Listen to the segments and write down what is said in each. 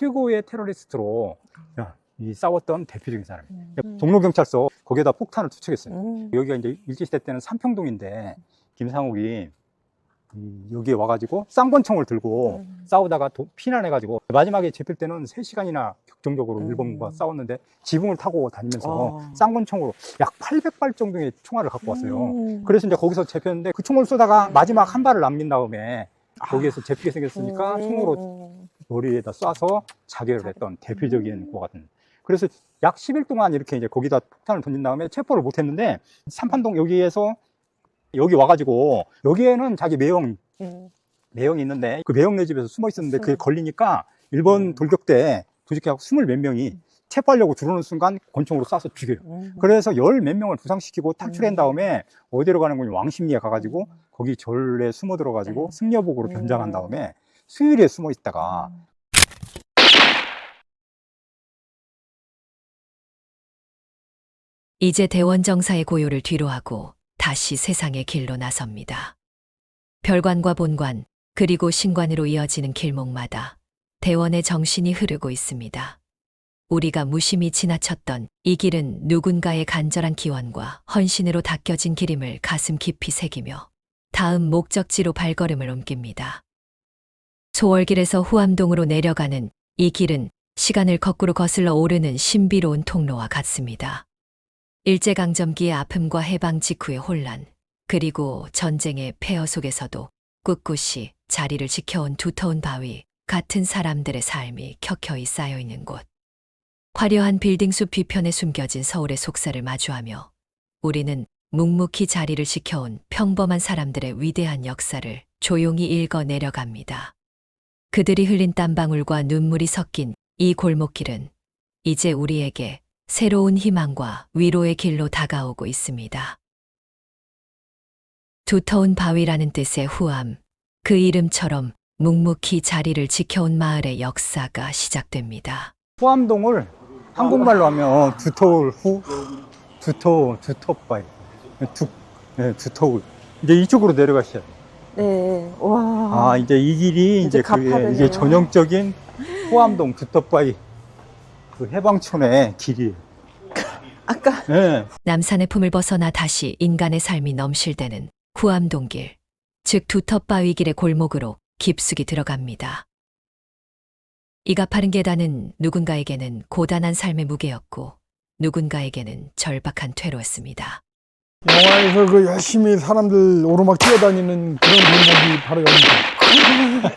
최고의 테러리스트로 이 싸웠던 대표적인 사람이에요. 종로경찰서 거기에다 폭탄을 투척했어요. 여기가 이제 일제시대 때는 삼평동인데 김상옥이 여기에 와가지고 쌍권총을 들고 싸우다가 피난해가지고 마지막에 잡힐 때는 3시간이나 격정적으로 일본과 싸웠는데 지붕을 타고 다니면서 쌍권총으로 약 800발 정도의 총알을 갖고 왔어요. 그래서 이제 거기서 잡혔는데 그 총을 쏘다가 마지막 한 발을 남긴 다음에 거기에서 잡히게 생겼으니까 총으로 머리에다 쏴서 자결을 했던 대표적인 것 같은. 그래서 약 10일 동안 이렇게 이제 거기다 폭탄을 던진 다음에 체포를 못 했는데 삼판동 여기에서 여기 와가지고 여기에는 자기 매형이 있는데 그 매형네 집에서 숨어 있었는데 그게 걸리니까 일본 돌격대 조직해갖고 20 몇 명이 체포하려고 들어오는 순간 권총으로 쏴서 죽여요. 그래서 10 몇 명을 부상시키고 탈출한 다음에 어디로 가는 거냐 왕십리에 가가지고 거기 절에 숨어 들어가지고 승려복으로 변장한 다음에 수유리에 숨어 있다가 이제 대원정사의 고요를 뒤로하고 다시 세상의 길로 나섭니다. 별관과 본관, 그리고 신관으로 이어지는 길목마다 대원의 정신이 흐르고 있습니다. 우리가 무심히 지나쳤던 이 길은 누군가의 간절한 기원과 헌신으로 닦여진 길임을 가슴 깊이 새기며 다음 목적지로 발걸음을 옮깁니다. 소월길에서 후암동으로 내려가는 이 길은 시간을 거꾸로 거슬러 오르는 신비로운 통로와 같습니다. 일제강점기의 아픔과 해방 직후의 혼란, 그리고 전쟁의 폐허 속에서도 꿋꿋이 자리를 지켜온 두터운 바위, 같은 사람들의 삶이 켜켜이 쌓여있는 곳. 화려한 빌딩숲 뒤편에 숨겨진 서울의 속살을 마주하며 우리는 묵묵히 자리를 지켜온 평범한 사람들의 위대한 역사를 조용히 읽어 내려갑니다. 그들이 흘린 땀방울과 눈물이 섞인 이 골목길은 이제 우리에게 새로운 희망과 위로의 길로 다가오고 있습니다. 두터운 바위라는 뜻의 후암, 그 이름처럼 묵묵히 자리를 지켜온 마을의 역사가 시작됩니다. 후암동을 한국말로 하면 두터울 후, 두터바위, 두터울. 이제 이쪽으로 내려가셔야 돼요. 네, 와. 이제 이 길이 이제 그게 이게 전형적인 후암동 두터바위 그 해방촌의 길이에요. 아까 네. 남산의 품을 벗어나 다시 인간의 삶이 넘실대는 후암동길, 즉 두텁바위 길의 골목으로 깊숙이 들어갑니다. 이 가파른 계단은 누군가에게는 고단한 삶의 무게였고 누군가에게는 절박한 퇴로였습니다. 영화에서 그 열심히 사람들 오르막 뛰어다니는 그런 골목이 바로 여기입니다.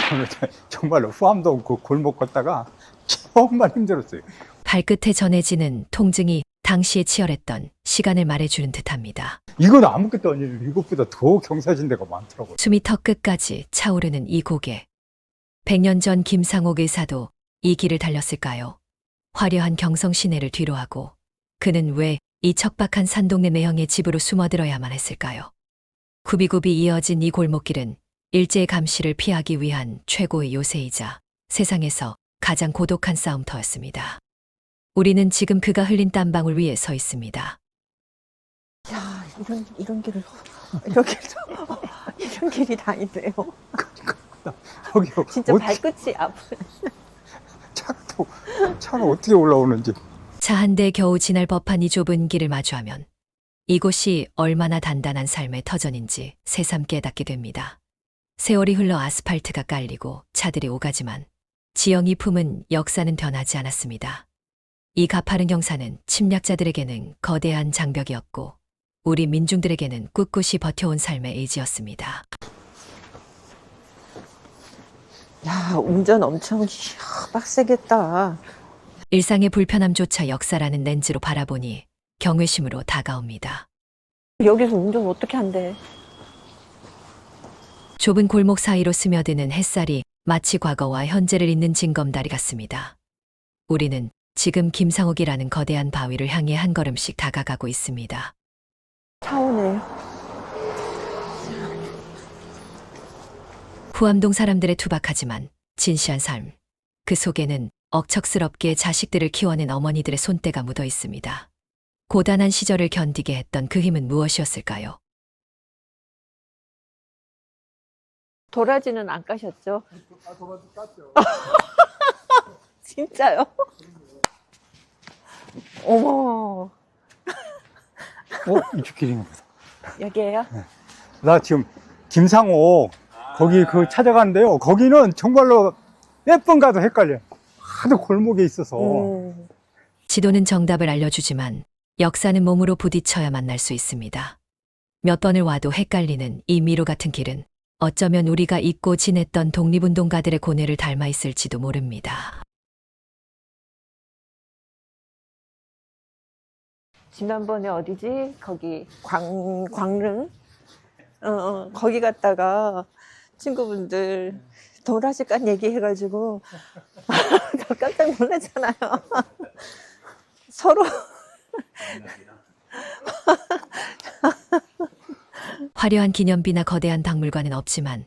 저는 정말로 후암동 그 골목 걷다가 정말 힘들었어요. 발끝에 전해지는 통증이 당시에 치열했던 시간을 말해주는 듯합니다. 이건 아무것도 아니에요. 이것보다 더 경사진 데가 많더라고요. 숨이 턱끝까지 차오르는 이 고개. 100년 전 김상옥 의사도 이 길을 달렸을까요? 화려한 경성 시내를 뒤로하고 그는 왜 이 척박한 산동네 내형의 집으로 숨어들어야만 했을까요? 굽이굽이 이어진 이 골목길은 일제의 감시를 피하기 위한 최고의 요새이자 세상에서 가장 고독한 싸움터였습니다. 우리는 지금 그가 흘린 땀방울 위에 서 있습니다. 야, 이런 길을 이렇게 이런 길이 다 있네요. 저기요. 진짜 발끝이 아픈. 차가 어떻게 올라오는지. 차 한 대 겨우 지날 법한 이 좁은 길을 마주하면 이곳이 얼마나 단단한 삶의 터전인지 새삼 깨닫게 됩니다. 세월이 흘러 아스팔트가 깔리고 차들이 오가지만 지형이 품은 역사는 변하지 않았습니다. 이 가파른 경사는 침략자들에게는 거대한 장벽이었고 우리 민중들에게는 꿋꿋이 버텨온 삶의 의지였습니다. 야, 운전 엄청 빡세겠다. 일상의 불편함조차 역사라는 렌즈로 바라보니 경외심으로 다가옵니다. 여기서 운전 어떻게 한대? 좁은 골목 사이로 스며드는 햇살이 마치 과거와 현재를 잇는 징검다리 같습니다. 우리는 지금 김상옥이라는 거대한 바위를 향해 한 걸음씩 다가가고 있습니다. 차 오네. 후암동 사람들의 투박하지만 진시한 삶, 그 속에는 억척스럽게 자식들을 키워낸 어머니들의 손때가 묻어 있습니다. 고단한 시절을 견디게 했던 그 힘은 무엇이었을까요? 도라지는 안 까셨죠? 도라지 깠죠. 진짜요? 어머, 이쪽 길인가 보다. 여기에요? 나 지금 김상옥 거기 그 찾아가는데요. 거기는 정말로 몇 번 가도 헷갈려요. 하도 골목에 있어서. 지도는 정답을 알려주지만 역사는 몸으로 부딪혀야 만날 수 있습니다. 몇 번을 와도 헷갈리는 이 미로 같은 길은 어쩌면 우리가 잊고 지냈던 독립운동가들의 고뇌를 닮아 있을지도 모릅니다. 지난번에 어디지? 거기 광릉? 거기 갔다가 친구분들 도라지 깐 얘기해가지고 저 깜짝 놀랐잖아요. 서로 화려한 기념비나 거대한 박물관은 없지만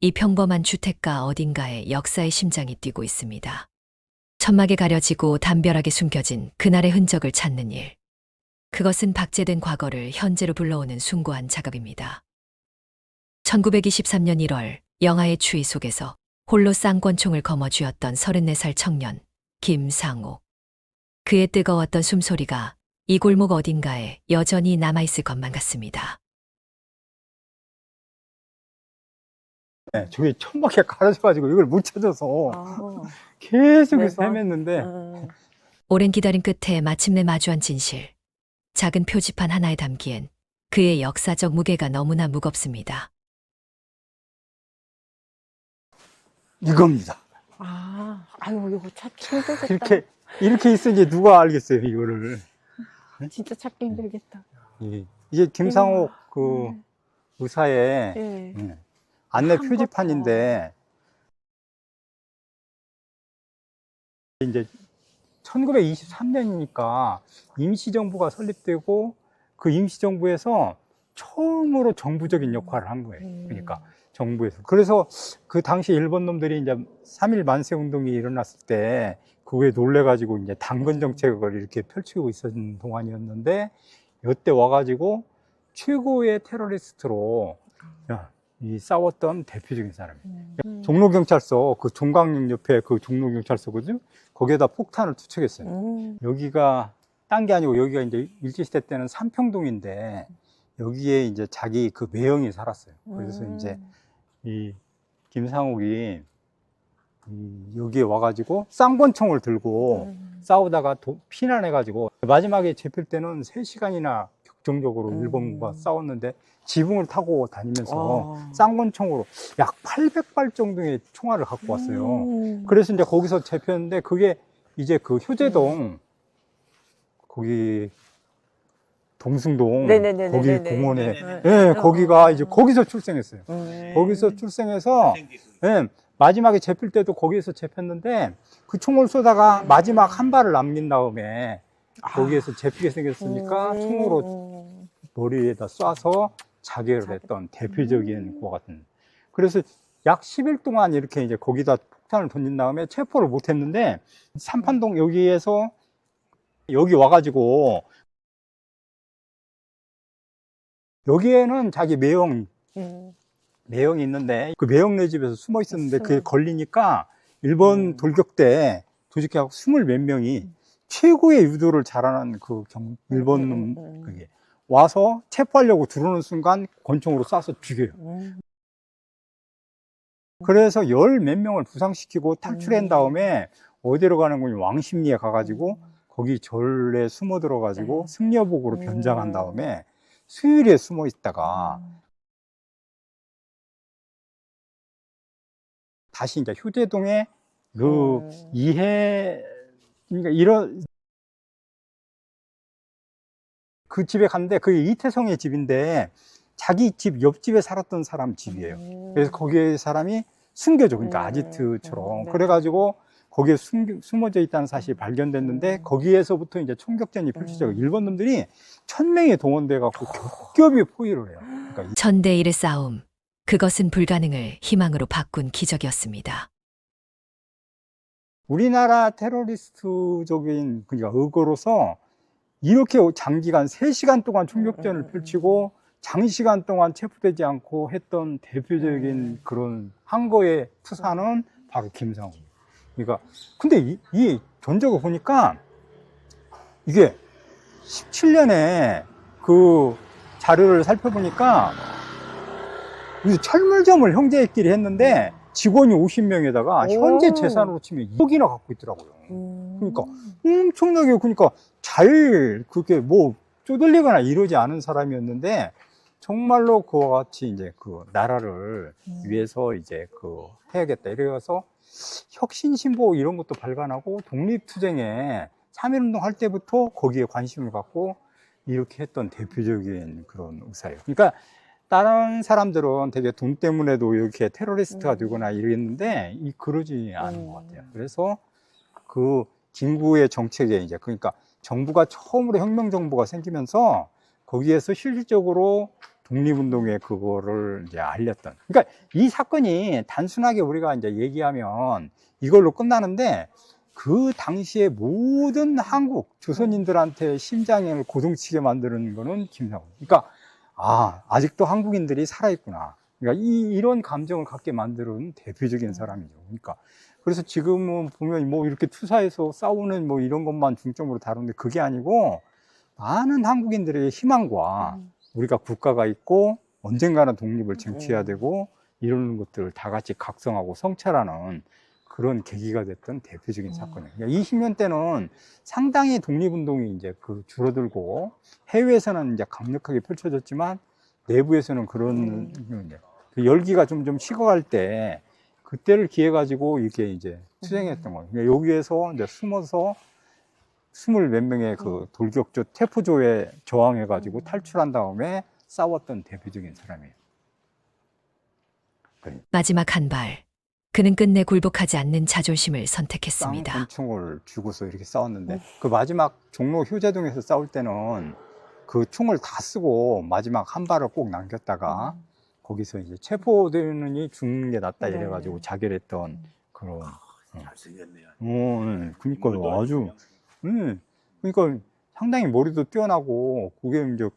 이 평범한 주택가 어딘가에 역사의 심장이 뛰고 있습니다. 천막에 가려지고 담벼락에 숨겨진 그날의 흔적을 찾는 일. 그것은 박제된 과거를 현재로 불러오는 숭고한 작업입니다. 1923년 1월 영하의 추위 속에서 홀로 쌍권총을 거머쥐었던 34살 청년 김상옥. 그의 뜨거웠던 숨소리가 이 골목 어딘가에 여전히 남아있을 것만 같습니다. 네, 저기 천막에 가려져가지고 이걸 못 찾아서 계속해서 헤맸는데 오랜 기다림 끝에 마침내 마주한 진실. 작은 표지판 하나에 담기엔 그의 역사적 무게가 너무나 무겁습니다. 이겁니다. 아유, 이거 찾기 힘들겠다. 이렇게 있으니 누가 알겠어요, 이거를. 진짜 찾기 힘들겠다. 이게 김상옥 그 의사의 예. 안내 한 표지판인데, 이제 1923년이니까 임시정부가 설립되고 그 임시정부에서 처음으로 정부적인 역할을 한 거예요. 그러니까 정부에서. 그래서 그 당시 일본 놈들이 이제 3.1 만세 운동이 일어났을 때 그거에 놀래가지고 이제 당근 정책을 이렇게 펼치고 있었던 동안이었는데, 이때 와가지고 최고의 테러리스트로 이 싸웠던 대표적인 사람이에요. 종로경찰서, 그 종강역 옆에 그 종로경찰서거든요. 거기에다 폭탄을 투척했어요. 여기가 딴 게 아니고 여기가 이제 일제시대 때는 삼평동인데 여기에 이제 자기 그 매형이 살았어요. 그래서 이제 이 김상옥이 여기에 와가지고 쌍권총을 들고 싸우다가 피난해가지고 마지막에 잡힐 때는 3시간이나 격정적으로 일본과 싸웠는데 지붕을 타고 다니면서 쌍권총으로 약 800발 정도의 총알을 갖고 왔어요. 그래서 이제 거기서 잡혔는데 그게 이제 그 효제동 거기 동승동 네네네네네네. 거기 공원에 거기가 이제 거기서 출생했어요. 거기서 출생해서 마지막에 잡힐 때도 거기에서 잡혔는데 그 총을 쏘다가 마지막 한 발을 남긴 다음에 거기에서 잡히게 생겼으니까 총으로 머리에다 쏴서 자결을 했던 대표적인 것 같은. 그래서 약 10일 동안 이렇게 이제 거기다 폭탄을 던진 다음에 체포를 못 했는데, 삼판동 여기에서 여기 와가지고 여기에는 자기 매형이 있는데 그 매형네 집에서 숨어 있었는데 그게 걸리니까 일본 돌격 때 도적해하고 20 몇 명이 최고의 유도를 잘하는 그 일본 놈 그게 와서 체포하려고 들어오는 순간 권총으로 쏴서 죽여요. 그래서 10 몇 명을 부상시키고 탈출한 다음에 어디로 가는 거냐, 왕십리에 가가지고 거기 절에 숨어 들어가지고 승려복으로 변장한 다음에 수유리에 숨어 있다가 다시 이제 효제동에 그 그러니까 이런 그 집에 갔는데 그게 이태성의 집인데 자기 집 옆집에 살았던 사람 집이에요. 그래서 거기에 사람이 숨겨져. 그러니까 아지트처럼. 그래가지고 거기에 숨어져 있다는 사실이 발견됐는데 거기에서부터 이제 총격전이 펼쳐져요. 일본 놈들이 1000명이 동원돼 갖고 겹겹이 포위를 해요. 그러니까 1000대 1의 싸움. 그것은 불가능을 희망으로 바꾼 기적이었습니다. 우리나라 테러리스트적인 그러니까 의거로서 이렇게 장기간 3시간 동안 총격전을 펼치고 장시간 동안 체포되지 않고 했던 대표적인 그런 항거의 투사는 바로 김상욱. 그러니까 근데 이 전적을 보니까 이게 17년에 그 자료를 살펴보니까 이 철물점을 형제끼리 했는데 직원이 50명에다가 현재 재산으로 치면 2억이나 갖고 있더라고요. 그러니까 엄청나게 그러니까 잘 그렇게 뭐 쪼들리거나 이러지 않은 사람이었는데 정말로 그와 같이 이제 그 나라를 위해서 이제 그 해야겠다 이래서 혁신 신보 이런 것도 발간하고 독립투쟁에 참여운동 할 때부터 거기에 관심을 갖고 이렇게 했던 대표적인 그런 의사예요. 그러니까 다른 사람들은 되게 돈 때문에도 이렇게 테러리스트가 되거나 이랬는데 그러지 않은 것 같아요. 그래서 그 김구의 정책에 이제 그러니까 정부가 처음으로 혁명정부가 생기면서 거기에서 실질적으로 독립운동의 그거를 이제 알렸던. 그러니까 이 사건이 단순하게 우리가 이제 얘기하면 이걸로 끝나는데 그 당시에 모든 한국 조선인들한테 심장을 고동치게 만드는 거는 김상욱. 그러니까 아직도 한국인들이 살아있구나. 그러니까 이런 감정을 갖게 만드는 대표적인 사람이죠. 그러니까 그래서 지금은 보면 뭐 이렇게 투사해서 싸우는 뭐 이런 것만 중점으로 다루는데 그게 아니고 많은 한국인들의 희망과 우리가 국가가 있고 언젠가는 독립을 쟁취해야 되고 이런 것들을 다 같이 각성하고 성찰하는 그런 계기가 됐던 대표적인 사건이에요. 그러니까 20년 때는 상당히 독립운동이 이제 그 줄어들고 해외에서는 이제 강력하게 펼쳐졌지만 내부에서는 그런 그 열기가 좀 식어갈 때 그때를 기해 가지고 이렇게 이제 투쟁했던 거예요. 그러니까 여기에서 이제 숨어서 20몇 명의 그 돌격조 태포조에 저항해 가지고 탈출한 다음에 싸웠던 대표적인 사람이에요. 마지막 한 발. 그는 끝내 굴복하지 않는 자존심을 선택했습니다. 쌍권총을 쥐고서 이렇게 싸웠는데 그 마지막 종로 효재동에서 싸울 때는 그 총을 다 쓰고 마지막 한 발을 꼭 남겼다가 거기서 이제 체포되느니 죽는 게 낫다 이래가지고 자결했던 그런. 잘생겼네요. 그러니까 아주. 그러니까 상당히 머리도 뛰어나고 그게 이제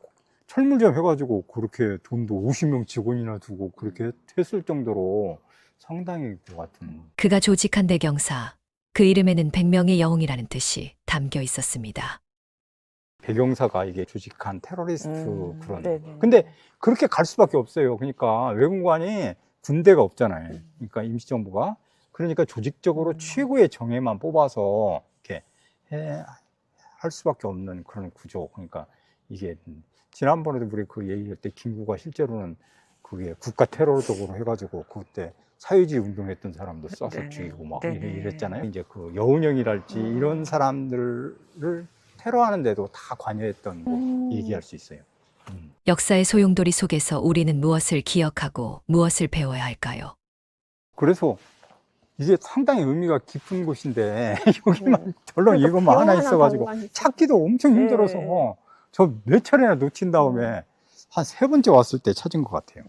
철물점 해가지고 그렇게 돈도 50명 직원이나 두고 그렇게 했을 정도로 상당히 그 같은. 그가 조직한 대경사. 그 이름에는 100명의 영웅이라는 뜻이 담겨 있었습니다. 배경사가 이게 조직한 테러리스트 그런. 네네. 근데 그렇게 갈 수밖에 없어요. 그러니까 외국관이 군대가 없잖아요. 그러니까 임시정부가. 그러니까 조직적으로 최고의 정예만 뽑아서 이렇게 할 수밖에 없는 그런 구조. 그러니까 이게 지난번에도 우리 그 얘기할 때 김구가 실제로는 그게 국가 테러적으로 해가지고 그때 사회주의 운동했던 사람도 쏴서 죽이고 막 이랬잖아요. 이제 그 여운형이랄지 이런 사람들을 테러하는데도 다 관여했던 얘기할 수 있어요. 역사의 소용돌이 속에서 우리는 무엇을 기억하고 무엇을 배워야 할까요? 그래서 이게 상당히 의미가 깊은 곳인데 여기만 덜렁 이것만 하나 있어가지고 찾기도 엄청 힘들어서 저 몇 차례나 놓친 다음에 한 3번째 왔을 때 찾은 것 같아요.